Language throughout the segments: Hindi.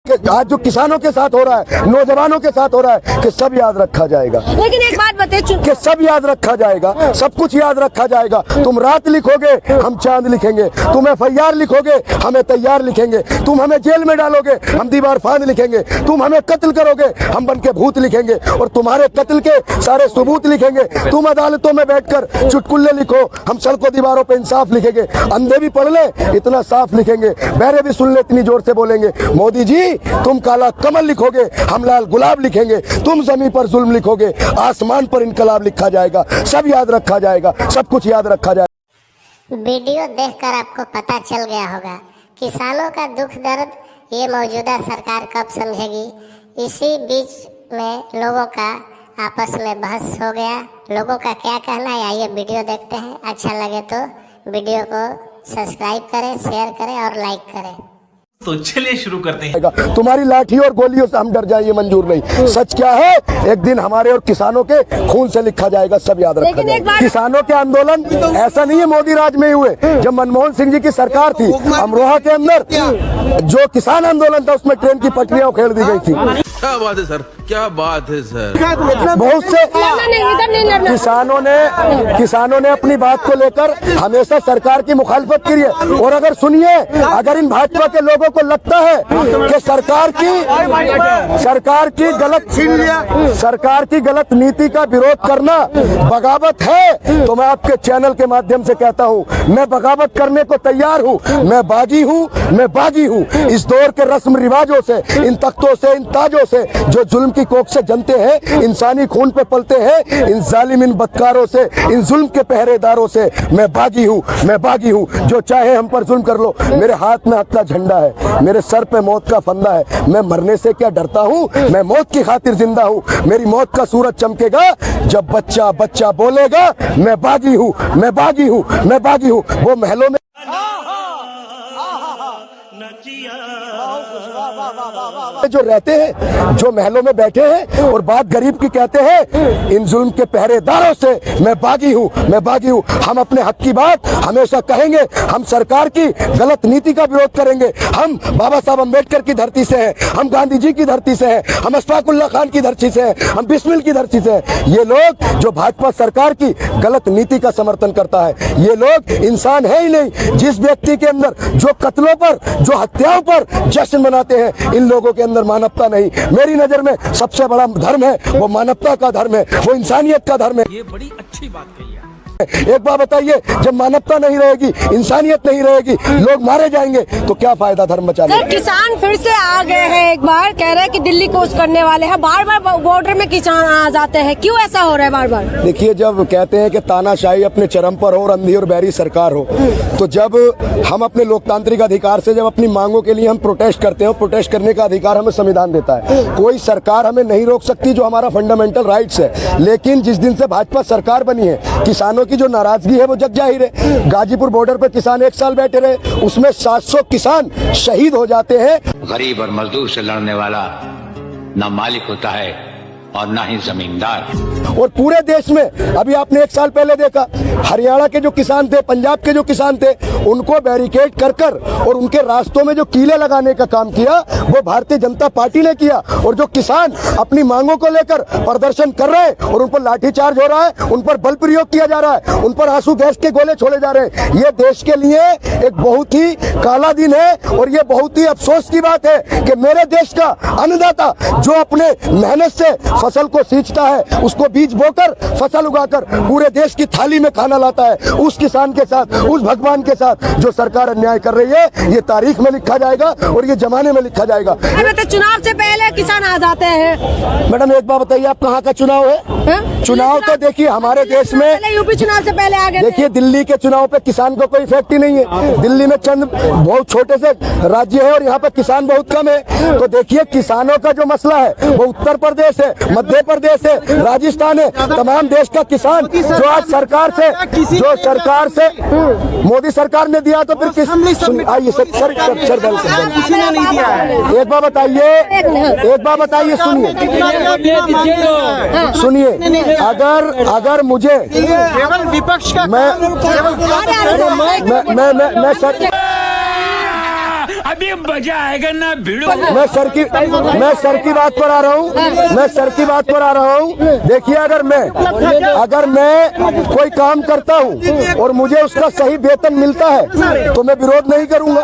आज जो किसानों के साथ हो रहा है, नौजवानों के साथ हो रहा है, कि सब याद रखा जाएगा। लेकिन एक बात बताइए कि सब याद रखा जाएगा, सब कुछ याद रखा जाएगा। तुम रात लिखोगे, हम चांद लिखेंगे। तुम FIR लिखोगे, हमें तैयार लिखेंगे। तुम हमें जेल में डालोगे, हम दीवार फांद लिखेंगे। तुम हमें कत्ल करोगे, हम बन के भूत लिखेंगे और तुम्हारे कत्ल के सारे सबूत लिखेंगे। तुम अदालतों में बैठकर चुटकुल्ले लिखो, हम सड़कों दीवारों पे इंसाफ लिखेंगे। अंधे भी पढ़ ले, इतना साफ लिखेंगे। बहरे भी सुन ले, इतनी जोर से बोलेंगे। मोदी जी, तुम काला कमल लिखोगे, हम लाल गुलाब लिखेंगे। तुम जमीन पर जुल्म लिखोगे, आसमान पर इनकलाब लिखा जाएगा। सब याद रखा जाएगा, सब कुछ याद रखा जाएगा। वीडियो देखकर आपको पता चल गया होगा किसानों का दुख दर्द ये मौजूदा सरकार कब समझेगी। इसी बीच में लोगों का आपस में बहस हो गया। लोगों का क्या कहना है, आइए वीडियो देखते हैं। अच्छा लगे तो वीडियो को सब्सक्राइब करें, शेयर करें और लाइक करें। तो चलिए शुरू करते हैं। तुम्हारी लाठी और गोलियों से हम डर जाए, ये मंजूर नहीं। सच क्या है, एक दिन हमारे और किसानों के खून से लिखा जाएगा, सब याद रखा जाएगा। किसानों के आंदोलन ऐसा नहीं है मोदी राज में हुए। जब मनमोहन सिंह जी की सरकार थी, अमरोहा के अंदर जो किसान आंदोलन था, उसमें ट्रेन की पटरियां उखेड़ दी गई थी। क्या बात है सर, क्या बात है सर। बहुत से किसानों ने अपनी बात को लेकर हमेशा सरकार की मुखालफत की है। और अगर सुनिए, अगर इन भाजपा के लोगों को लगता है कि सरकार की गलत नीति का विरोध करना बगावत है, तो मैं आपके चैनल के माध्यम से कहता हूँ, मैं बगावत करने को तैयार हूँ। मैं बागी हूँ। इस दौर के रस्म रिवाजों से, इन तख्तों से, इन ताजों से, जो जुल्म की कोख से जनते हैं, इंसानी खून पे पलते हैं, इन जालिम, इन बदकारों से, इन जुल्म के पहरेदारों से मैं बागी हूँ। जो चाहे हम पर जुल्म कर लो। मेरे हाथ में हक का झंडा है, मेरे सर पे मौत का फंदा है। मैं मरने से क्या डरता हूँ, मैं मौत की खातिर जिंदा हूँ। मेरी मौत का सूरज चमकेगा जब बच्चा बोलेगा, मैं बागी हूँ। वो महलों में जो रहते हैं, जो महलों में बैठे हैं और बात गरीब की कहते हैं, इन जुल्म के पहरेदारों से मैं बागी हूँ। हम अपने हक की बात हमेशा कहेंगे। हम सरकार की गलत नीति का विरोध करेंगे। हम बाबा साहब अम्बेडकर की धरती से हैं, हम गांधी जी की धरती से हैं, हम अशफाकुल्लाह खान की धरती से हैं, हम बिस्मिल की धरती से हैं। ये लोग जो भाजपा सरकार की गलत नीति का समर्थन करता है, ये लोग इंसान है ही नहीं। जिस व्यक्ति के अंदर जो कत्लों पर, जो हत्याओं पर जश्न मनाते हैं, इन लोगों के अंदर मानवता नहीं। मेरी नजर में सबसे बड़ा धर्म है वो मानवता का धर्म है, वो इंसानियत का धर्म है। ये बड़ी अच्छी बात कही है। एक बात बताइए, जब मानवता नहीं रहेगी, इंसानियत नहीं रहेगी, लोग मारे जाएंगे, तो क्या फायदा धर्म बचाने का। किसान फिर से आ गए हैं, एक बार कह रहे हैं कि दिल्ली कोच करने वाले हैं। बार बॉर्डर में किसान आ जाते हैं, क्यों ऐसा हो रहा है बार? देखिए, जब कहते हैं कि तानाशाही अपने चरम पर हो और अंधी और बैरी सरकार हो, तो जब हम अपने लोकतांत्रिक अधिकार से, जब अपनी मांगों के लिए हम प्रोटेस्ट करते हैं, प्रोटेस्ट करने का अधिकार हमें संविधान देता है। कोई सरकार हमें नहीं रोक सकती, जो हमारा फंडामेंटल राइट्स है। लेकिन जिस दिन से भाजपा सरकार बनी है, किसानों की जो नाराजगी है वो जग जाहिर है। गाजीपुर बॉर्डर पर किसान 1 साल बैठे रहे, उसमें 700 किसान शहीद हो जाते हैं। गरीब और मजदूर से लड़ने वाला ना मालिक होता है और ना ही जमींदार। और पूरे देश में अभी आपने 1 साल पहले देखा, हरियाणा के जो किसान थे, पंजाब के जो किसान थे, उनको बैरिकेड कर और उनके रास्तों में जो कीले लगाने का काम किया, वो भारतीय जनता पार्टी ने किया। और जो किसान अपनी मांगों को लेकर प्रदर्शन कर रहे हैं और उन पर लाठीचार्ज हो रहा है, उन पर बल प्रयोग किया जा रहा है, उन पर आंसू गैस के गोले छोड़े जा रहे हैं, ये देश के लिए एक बहुत ही काला दिन है। और ये बहुत ही अफसोस की बात है कि मेरे देश का अन्नदाता, जो अपने मेहनत से फसल को सींचता है, उसको बीज बोकर फसल उगाकर पूरे देश की थाली में खाना लाता है, उस किसान के साथ, उस भगवान के साथ जो सरकार अन्याय कर रही है, ये तारीख में लिखा जाएगा और ये जमाने में लिखा जाएगा। तो चुनाव से पहले किसान आ जाते हैं। मैडम, एक बात बताइए, आप कहाँ का चुनाव है? चुनाव तो देखिए हमारे देश में, यूपी चुनाव से पहले आ गए। देखिए, दिल्ली के चुनाव पे किसान को कोई इफेक्ट ही नहीं है। दिल्ली में चंद बहुत छोटे से राज्य है और यहाँ पे किसान बहुत कम है। तो देखिए, किसानों का जो मसला है वो उत्तर प्रदेश है, मध्य प्रदेश है, राजस्थान है, तमाम देश का किसान जो आज सरकार से मोदी सरकार ने दिया, तो फिर आइए सर किसी ने नहीं दिया है। एक बात बताइए, सुनिए, अगर मुझे केवल विपक्ष का मैं सर अभी मजा आएगा ना भिड़ो। मैं सर की बात पर आ रहा हूँ, मैं सर की बात पर आ रहा हूँ। देखिए अगर मैं कोई काम करता हूँ और मुझे उसका सही वेतन मिलता है तो मैं विरोध नहीं करूंगा।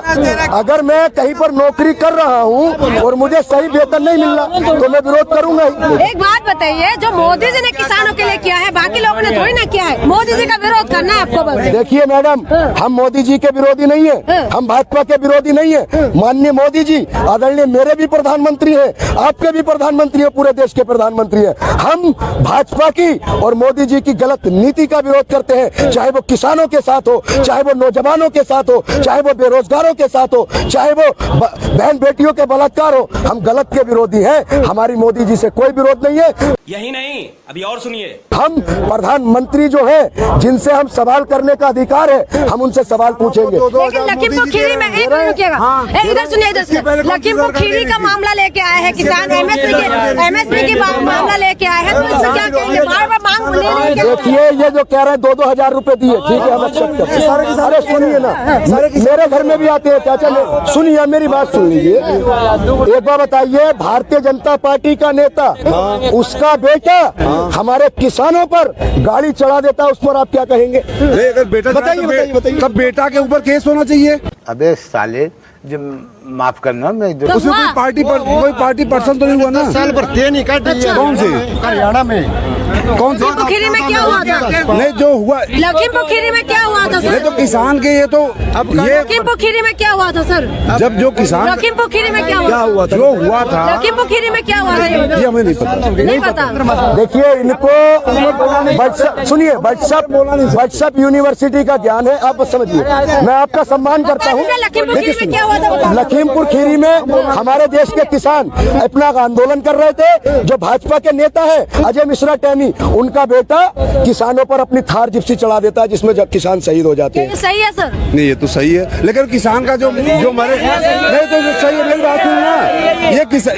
अगर मैं कहीं पर नौकरी कर रहा हूँ और मुझे सही वेतन नहीं मिल रहा तो मैं विरोध करूंगा ही। एक बात बताइए, जो मोदी जी ने किसानों के लिए किया है बाकी लोगों ने थोड़ी ना किया है। मोदी जी का विरोध करना है आपको बस। देखिए मैडम, हम मोदी जी के विरोधी नहीं है, हम भाजपा के विरोधी नहीं है। माननीय मोदी जी आदरणीय मेरे भी प्रधानमंत्री हैं, आपके भी प्रधानमंत्री है, पूरे देश के प्रधानमंत्री है। हम भाजपा की और मोदी जी की गलत नीति का विरोध करते हैं, चाहे वो किसानों के साथ हो, चाहे वो नौजवानों के साथ हो, चाहे वो बेरोजगारों के साथ हो, चाहे वो बहन बेटियों के बलात्कार हो। हम गलत के विरोधी हैं, हमारी मोदी जी से कोई विरोध नहीं है। यही नहीं, अभी और सुनिए। हम प्रधानमंत्री जो है जिनसे हम सवाल करने का अधिकार है, हम उनसे सवाल पूछेंगे। लेकिन लखीमपुर खीरी में एक मिनट रुकिएगा, इधर सुनिए, इधर सुनिए। लखीमपुर खीरी का मामला लेके आए हैं किसान, एमएसपी की मामला लेके आए हैं, तो इससे क्या कहेंगे? बार-बार मांग ले। देखिए ये जो कह रहे हैं 2-2 हजार रुपए दिए, ठीक है हम एक्सेप्ट करते हैं। अरे सुनिए ना, मेरे घर में भी आते हैं चाचा, सुनिए मेरी बात सुन लीजिए। एक बार बताइए, भारतीय जनता पार्टी का नेता उसका बेटा हमारे किसानों पर गाड़ी चढ़ा देता है, उस पर आप क्या कहेंगे? अगर बेटा बताइए तब बेटा के ऊपर केस होना चाहिए। अबे साले, जो माफ करना, मैं उसमें कोई पार्टी पर्सन तो नहीं हुआ ना। साल पर नहीं काट। कौन से? हरियाणा में कौन से? लखीमपुर खीरी में क्या हुआ था? नहीं जो हुआ लखीमपुर खीरी में क्या हुआ था ये सर? तो किसान के, ये तो अब ये लखीमपुर खीरी में क्या हुआ था सर? जब जो किसान लखीमपुर खीरी में क्या हुआ था? जो हुआ था, लखीमपुर खीरी में क्या हुआ था? ये हमें नहीं पता। नहीं पता। देखिए इनको सुनिए, व्हाट्सएप यूनिवर्सिटी का ज्ञान है, आप समझिए। मैं आपका सम्मान करता हूँ। लखीमपुर खीरी में क्या हुआ था? लखीमपुर खीरी में हमारे देश के किसान अपना आंदोलन कर रहे थे। जो भाजपा के नेता है अजय मिश्रा टैनी, उनका बेटा किसानों पर अपनी थार जिप्सी चढ़ा देता है, जिसमें किसान शहीद हो जाते हैं। सही है सर? नहीं ये तो सही है, लेकिन किसान का जो मरे नहीं तो सही है। मेरी बात सुनना,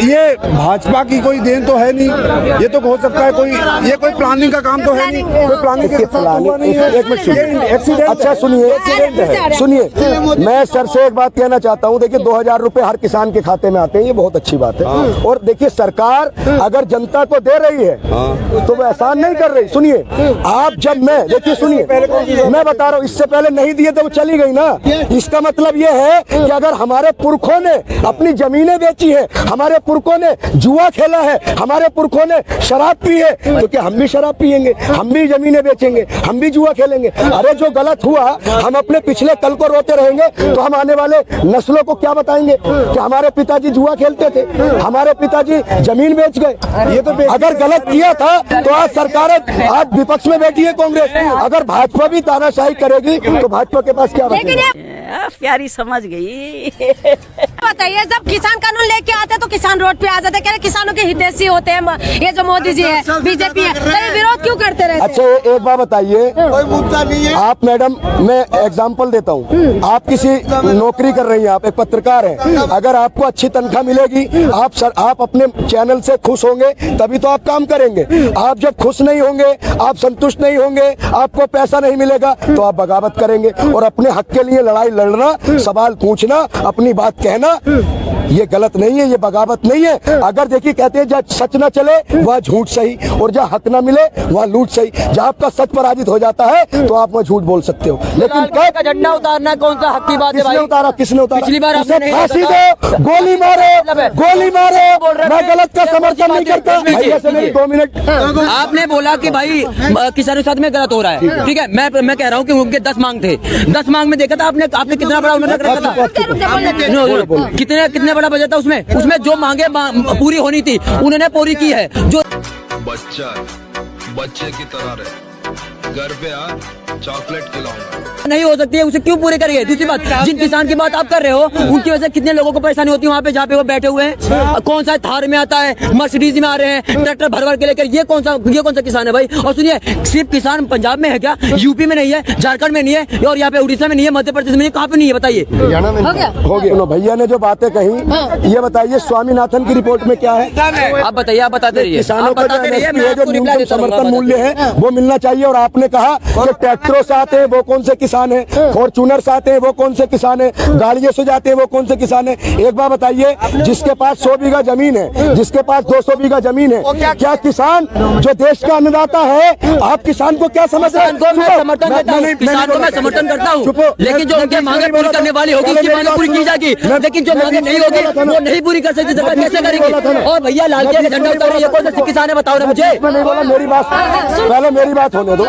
ये भाजपा की कोई देन तो है नहीं। ये तो हो सकता है ये कोई प्लानिंग का काम तो है नहीं, कोई प्लानिंग एक्सीडेंट। अच्छा सुनिए, मैं सर से एक बात कहना चाहता हूँ। देखिए 2000 रुपए हर किसान के खाते में आते हैं, ये बहुत अच्छी बात है। और देखिए सरकार अगर जनता को दे रही है तो वो एहसान नहीं कर रही। सुनिए आप, जब मैं देखिए सुनिए, मैं बता रहा हूँ, इससे पहले नहीं दिए तो वो चली गई ना। इसका मतलब ये है कि अगर हमारे पुरखों ने अपनी जमीनें बेची है, हमारे पुरखों ने जुआ खेला है, हमारे पुरखों ने शराब पी है, तो क्या हम भी शराब पियेंगे, हम भी जमीनें बेचेंगे, हम भी जुआ खेलेंगे? अरे जो गलत हुआ, हम अपने पिछले कल को रोते रहेंगे तो हम आने वाले नस्लों को क्या बताएंगे कि हमारे पिताजी जुआ खेलते थे, हमारे पिताजी जमीन बेच गए? ये तो अगर गलत किया था तो आज सरकार, आज विपक्ष में बैठी है कांग्रेस। अगर भाजपा भी तानाशाही करेगी तो भाजपा के पास क्या बचेगा? प्यारी समझ गई। बताइए, जब किसान कानून लेके आते हैं तो किसान रोड पे आ जाते हैं, कह रहे किसानों के हितैषी होते हैं, ये जो मोदी जी है, बीजेपी है, तो ये विरोध क्यों करते रहते हैं? अच्छा एक बात बताइए, आप मैडम, मैं एग्जांपल देता हूँ। आप किसी नौकरी कर रही हैं, आप एक पत्रकार हैं, अगर आपको अच्छी तनख्वाह मिलेगी, आप अपने चैनल से खुश होंगे तभी तो आप काम करेंगे। आप जब खुश नहीं होंगे, आप संतुष्ट नहीं होंगे, आपको पैसा नहीं मिलेगा तो आप बगावत करेंगे। और अपने हक के लिए लड़ाई लड़ना, सवाल पूछना, अपनी बात कहना, ये गलत नहीं है, ये बगावत नहीं है। अगर देखिए कहते हैं जहाँ सच न चले वहाँ झूठ सही, और जहाँ हक न मिले वहाँ लूट सही। जहाँ आपका सच पराजित हो जाता है तो आप वहाँ झूठ बोल सकते हो। लेकिन का झंडा उतारना कौन सा हक की बात है भाई? उतारा किसने उतारा? पिछली बार उसे फांसी दो, गोली मारो, गोली मारो। मैं गलत का समर्थन नहीं करता। भैया से मेरी 2 मिनट। आपने बोला कि भाई किसानों के साथ में गलत हो रहा है, ठीक है। मैं कह रहा हूँ कि उनके 10 मांग थे, 10 मांग में देखा था आपने कितना बड़ा उन्होंने रखा था? कितने बड़ा बजट था उसमें जो मांगे पूरी होनी थी उन्होंने पूरी की है। जो बच्चे की तरह रहे, घर पे आ, चॉकलेट खिलाऊंगा। नहीं हो सकती है उसे क्यों पूरे करिए? दूसरी बात, जिन किसान की बात आप कर रहे हो उनकी वजह से कितने लोगों को परेशानी होती है वहाँ पे जहाँ पे वो बैठे हुए हैं। कौन सा थार में आता है, मर्सिडीज में आ रहे हैं, ट्रैक्टर भर के लेकर, ये कौन सा किसान है भाई? और सुनिए, सिर्फ किसान पंजाब में है क्या? यूपी में नहीं है, झारखंड में नहीं है, और यहाँ पे उड़ीसा में नहीं है, मध्य प्रदेश में नहीं, कहाँ पे नहीं है बताइए? हो गया। भैया ने जो बातें कही, ये बताइए स्वामीनाथन की रिपोर्ट में क्या है? आप बताइए, आप बताते रहिए। किसानों का जो न्यूनतम समर्थन मूल्य है वो मिलना चाहिए। और आपने कहा कि ट्रैक्टरों से आते हैं वो कौन से किसान किसान है? फॉर्चूनर से आते हैं वो कौन से किसान है? गाड़ियों से जाते हैं वो कौन से किसान है? एक बार बताइए, जिसके पास 100 बीघा जमीन है, जिसके पास 200 बीघा जमीन है, क्या किसान जो देश का अन्नदाता है, आप किसान को क्या समझ रहे हैं? समर्थन करता हूँ, किसान को मैं समर्थन करता हूँ, लेकिन जो उनके मांगे पूरी करने वाली होगी उसकी मांगे पूरी की जाएगी, लेकिन जो मांगे नहीं होगी वो नहीं पूरी कर सकती सरकार, कैसे करेगी? और भैया लाल किले का झंडा उतार रही है, कौन सा किसान है बताओ ना मुझे। नहीं बोला, मेरी बात पहले मेरी बात होने दो।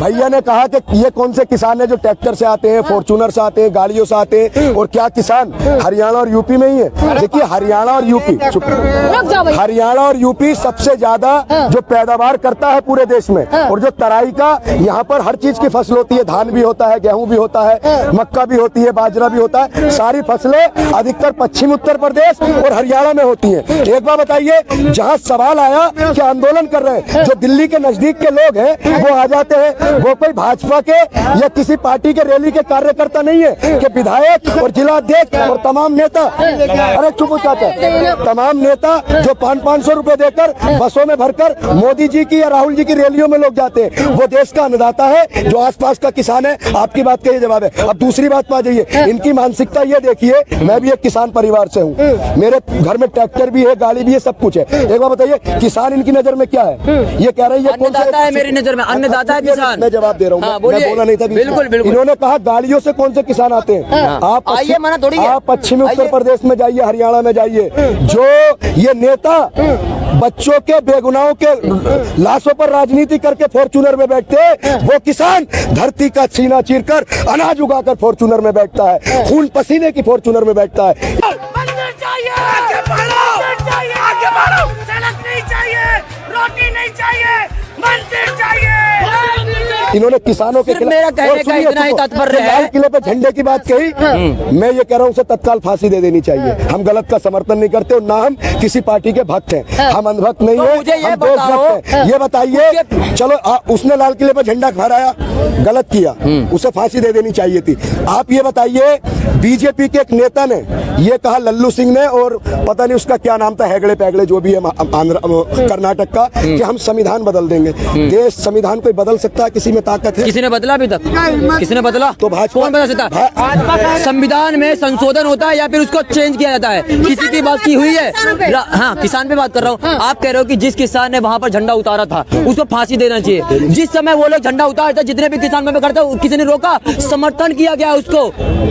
भैया ने कहा कि ये कौन से किसान है जो ट्रैक्टर से आते हैं, फॉर्चूनर से आते हैं, गाड़ियों से आते हैं, और क्या किसान हरियाणा और यूपी में ही है? देखिए, हरियाणा और यूपी सबसे ज्यादा जो पैदावार करता है पूरे देश में, और जो तराई का यहाँ पर हर चीज की फसल होती है, धान भी होता है, गेहूं भी होता है, मक्का भी होती है, बाजरा भी होता है, सारी फसलें अधिकतर पश्चिम उत्तर प्रदेश और हरियाणा में होती हैं। एक बार बताइए, जहाँ सवाल आया कि आंदोलन कर रहे हैं, जो दिल्ली के नजदीक के लोग हैं वो आ जाते हैं, वो कोई भाजपा के या किसी पार्टी के रैली के कार्यकर्ता नहीं है कि विधायक और जिला अध्यक्ष और तमाम नेता, अरे चुप हो चाचा, तमाम नेता जो 500 रुपए देकर बसों में भरकर मोदी जी की या राहुल जी की रैलियों में लोग जाते हैं, वो देश का अन्नदाता है जो आसपास का किसान है। आपकी बात का ये जवाब है। अब दूसरी बात पर आ जाइए, इनकी मानसिकता ये देखिए, मैं भी एक किसान परिवार से हूँ, मेरे घर में ट्रैक्टर भी है, गाड़ी भी है, सब कुछ है। एक बार बताइए, किसान इनकी नजर में क्या है? ये कह रहे हैं ये कौन सा है? मेरी नजर में अन्नदाता है किसान। मैं जवाब दे रहा हूँ, मैं बोला नहीं था। बिल्कुल बिल्कुल। इन्होंने कहा गाड़ियों से कौन से किसान आते हैं? आप पश्चिमी उत्तर प्रदेश में जाइए, हरियाणा में जाइए, जो ये नेता बच्चों के बेगुनाहों के लाशों पर राजनीति करके फॉर्चूनर में बैठते हैं, वो किसान धरती का सीना चीरकर अनाज उगाकर फॉर्चूनर में बैठता है, खून पसीने की फॉर्चूनर में बैठता है। इन्होंने किसानों के खिलाफ, मेरा कहने का इतना ही तात्पर्य है, लाल किले पे झंडे की बात कही, मैं ये कह रहा हूँ उसे तत्काल फांसी दे देनी चाहिए। हम गलत का समर्थन नहीं करते और ना हम किसी पार्टी के भक्त हैं, हम अंधभक्त नहीं है, हम देशभक्त हैं। ये बताइए, चलो उसने लाल किले पे झंडा फहराया, गलत किया, उसे फांसी दे देनी चाहिए थी। आप ये बताइए, बीजेपी के एक नेता ने ये कहा, लल्लू सिंह ने, और पता नहीं उसका क्या नाम था, हेगड़े पैगड़े जो भी है कर्नाटक का, कि हम संविधान बदल देंगे। देश संविधान कोई बदल सकता है? किसी में ताकत है? किसी ने बदला अभी तक? किसी ने बदला? तो भाजपा कौन बदल सकता है? संविधान में संशोधन होता है या फिर उसको चेंज किया जाता है? किसी की बात की हुई है? हाँ, किसान पे बात कर रहा हूँ। आप कह रहे हो कि जिस किसान ने वहाँ पर झंडा उतारा था उसको फांसी देना चाहिए। जिस समय वो लोग झंडा उतारते, जितने भी किसान में करते, किसी ने रोका? समर्थन किया गया उसको,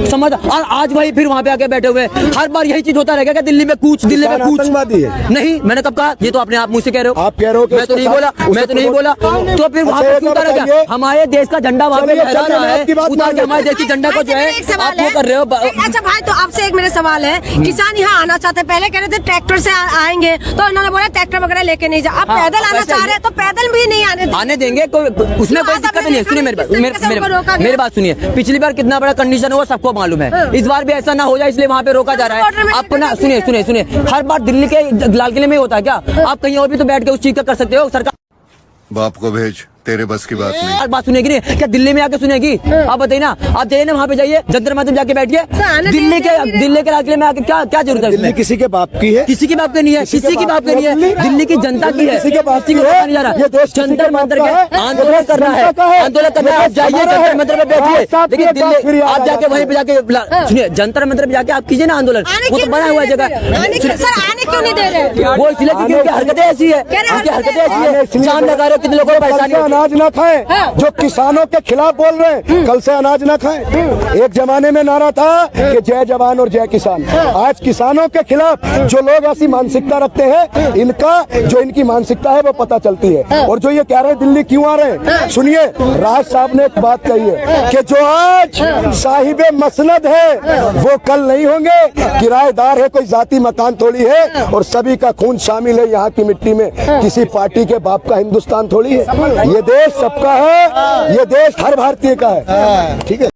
समर्थन। और आज वही फिर वहाँ पे आके बैठे हुए, हर बार यही चीज होता रहेगा। दिल्ली में कूच, दिल्ली में कूच नहीं, मैंने कब कहा? ये तो अपने आप मुझसे कह रहे हो। आप कह रहे हो? मैं तो नहीं बोला, मैं तो नहीं बोला। तो फिर वहाँ पे क्यों उतारा गया? हमारे देश का झंडा वहाँ पे लहरा रहा है, उतार के हमारे देश की झंडा को जो है आप वो कर रहे हो। अच्छा भाई, तो आपसे एक मेरा सवाल है, किसान यहाँ आना चाहते हैं, पहले कह रहे थे ट्रैक्टर से आएंगे, तो इन्होंने बोला ट्रैक्टर वगैरह लेके नहीं जा, अब पैदल आना चाह रहे हैं, तो पैदल भी नहीं आने देंगे, उसमें कोई दिक्कत नहीं है। सुनिए मेरी बात सुनिए, पिछली बार कितना बड़ा कंडीशन हुआ सबको मालूम है, इस बार भी ऐसा ना हो जाए इसलिए वहाँ पे रोका जा रहा है। अपना सुनिए, हर बार दिल्ली के लाल किले में होता है क्या? आप कहीं और भी तो बैठ के उस चीज का कर सकते हो। सरकार बाप को भेज, तेरे बस की बात नहीं। बात सुनेगी नहीं क्या? दिल्ली में आके सुनेगी? आप बताइए ना, आप जाइए ना वहाँ पे, जाइए जंतर मंतर जाके बैठिए। दिल्ली के लाल किले में आके क्या जरूरत है? दिल्ली किसी के बाप की है? किसी के बाप की नहीं है, किसी की बाप की नहीं है, दिल्ली की जनता की है। किसी के बाप की नहीं जा रहा, ये देश जंतर मंतर के आंदोलन कर रहा है, आंदोलन कर रहा है। आप जाइए जंतर मंतर पे बैठिए, देखिए दिल्ली आप जाके वहीं पे जाके सुनिए, जंतर मंतर पे जाके आप कीजिए ना आंदोलन, वो तो बना हुआ है जगह। आने क्यों नहीं दे रहे? वो इसलिए क्योंकि उनकी हरकतें ऐसी है, उनकी हरकतें ऐसी है। जान लगा रहे हो कितने लोगों को परेशानी। अनाज ना खाएं, जो किसानों के खिलाफ बोल रहे हैं, कल से अनाज ना खाएं। एक जमाने में नारा था कि जय जवान और जय किसान। आज किसानों के खिलाफ जो लोग ऐसी मानसिकता रखते हैं, इनकी मानसिकता है वो पता चलती है। और जो ये कह रहे हैं दिल्ली क्यों आ रहे हैं, सुनिए, राज साहब ने एक बात कही है कि जो आज साहिबे मसनद है वो कल नहीं होंगे, किराएदार है, कोई जाती मकान थोड़ी है, और सभी का खून शामिल है यहाँ की मिट्टी में। किसी पार्टी के बाप का हिंदुस्तान थोड़ी है, ये देश सबका है, ये देश हर भारतीय का है। ठीक है।